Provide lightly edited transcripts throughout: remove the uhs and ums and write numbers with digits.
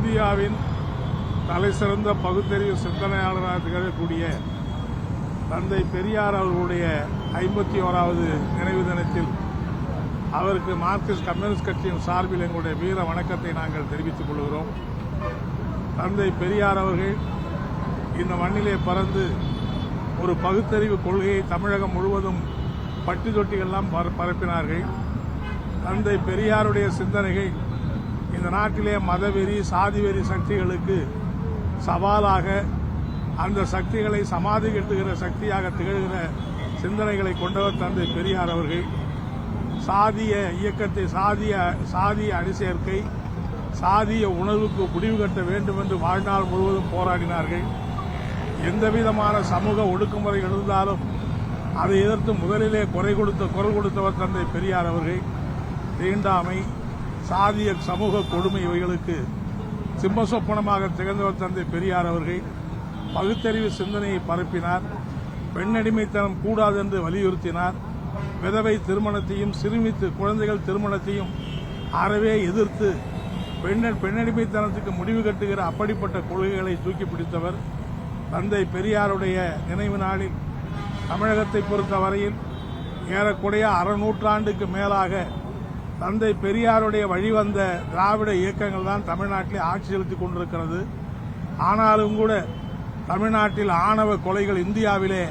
இந்தியாவின் தலைசிறந்த பகுத்தறிவு சிந்தனையாளராக திகழக்கூடிய தந்தை பெரியார் அவர்களுடைய 51வது நினைவு தினத்தில் அவருக்கு மார்க்சிஸ்ட் கம்யூனிஸ்ட் கட்சியின் சார்பில் எங்களுடைய வீர வணக்கத்தை நாங்கள் தெரிவித்துக் கொள்கிறோம். தந்தை பெரியார் அவர்கள் இந்த மண்ணிலே பறந்து ஒரு பகுத்தறிவு கொள்கையை தமிழகம் முழுவதும் பட்டி தொட்டிகள்லாம் பரப்பினார்கள். தந்தை பெரியாருடைய சிந்தனைகள் இந்த நாட்டிலே மதவெறி சாதிவெறி சக்திகளுக்கு சவாலாக, அந்த சக்திகளை சமாதி கட்டுகிற சக்தியாக திகழ்கிற சிந்தனைகளை கொண்டவர் தந்தை பெரியார் அவர்கள். சாதிய இயக்கத்தை, சாதிய அணிசேர்க்கை, சாதிய உணர்வுக்கு முடிவு கட்ட வேண்டும் என்று வாழ்நாள் முழுவதும் போராடினார்கள். எந்தவிதமான சமூக ஒடுக்குமுறை இருந்தாலும் அதை எதிர்த்து முதலிலே குரல் கொடுத்தவர் தந்தை பெரியார் அவர்கள். தீண்டாமை, சாதிய சமூக கொடுமை இவைகளுக்கு சிம்மசொப்பனமாக திகழ்ந்தவர் தந்தை பெரியார் அவர்கள். பகுத்தறிவு சிந்தனையை பரப்பினார். பெண்ணடிமைத்தனம் கூடாது என்று வலியுறுத்தினார். விதவை திருமணத்தையும் சிறுமித்து குழந்தைகள் திருமணத்தையும் அறவே எதிர்த்து பெண்ணடிமைத்தனத்துக்கு முடிவு கட்டுகிற அப்படிப்பட்ட கொள்கைகளை தூக்கி பிடித்தவர். தந்தை பெரியாருடைய நினைவு நாளில் தமிழகத்தை பொறுத்தவரையில் ஏறக்குறைய 1/2 நூற்றாண்டுக்கு மேலாக தந்தை பெரியாருடைய வழிவந்த திராவிட இயக்கங்கள் தான் தமிழ்நாட்டிலே ஆட்சி செலுத்திக் கொண்டிருக்கிறது. ஆனாலும் கூட தமிழ்நாட்டில் ஆணவ கொலைகள், இந்தியாவிலே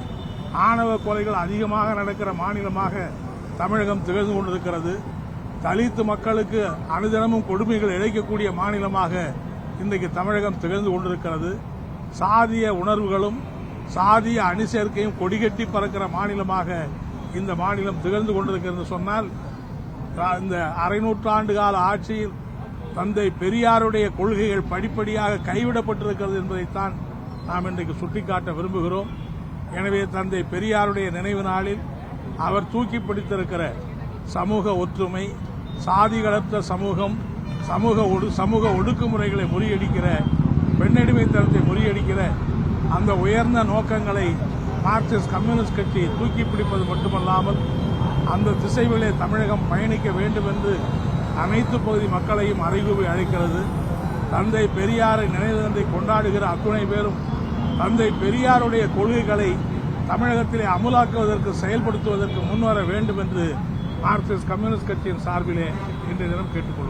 ஆணவ கொலைகள் அதிகமாக நடக்கிற மாநிலமாக தமிழகம் திகழ்ந்து கொண்டிருக்கிறது. தலித் மக்களுக்கு அனுதினமும் கொடுமைகள் இழைக்கக்கூடிய மாநிலமாக இன்றைக்கு தமிழகம் திகழ்ந்து கொண்டிருக்கிறது. சாதிய உணர்வுகளும் சாதிய அணிசேர்க்கையும் கொடிகட்டி பறக்கிற மாநிலமாக இந்த மாநிலம் திகழ்ந்து கொண்டிருக்கிறது சொன்னால், இந்த 1/2 நூற்றாண்டு கால ஆட்சியில் தந்தை பெரியாருடைய கொள்கைகள் படிப்படியாக கைவிடப்பட்டிருக்கிறது என்பதைத்தான் நாம் இன்றைக்கு சுட்டிக்காட்ட விரும்புகிறோம். எனவே தந்தை பெரியாருடைய நினைவு நாளில் அவர் தூக்கி பிடித்திருக்கிற சமூக ஒற்றுமை, சாதிகளற்ற சமூகம், சமூக ஒடுக்குமுறைகளை முறியடிக்கிற, பெண்ணடிமைத்தனத்தை முறியடிக்கிற அந்த உயர்ந்த நோக்கங்களை மார்க்சிஸ்ட் கம்யூனிஸ்ட் கட்சி தூக்கி பிடிப்பது மட்டுமல்லாமல் அந்த திசையிலே தமிழகம் பயணிக்க வேண்டும் என்று அனைத்து பகுதி மக்களையும் அறைகூவி அழைக்கிறது. தந்தை பெரியாரை நினைவு தினத்தை கொண்டாடுகிற அத்துணை பேரும் தந்தை பெரியாருடைய கொள்கைகளை தமிழகத்திலே அமுலாக்குவதற்கு, செயல்படுத்துவதற்கு முன்வர வேண்டும் என்று மார்க்சிஸ்ட் கம்யூனிஸ்ட் கட்சியின் சார்பிலே இன்றைய தினம் கேட்டுக்கொள்கிறோம்.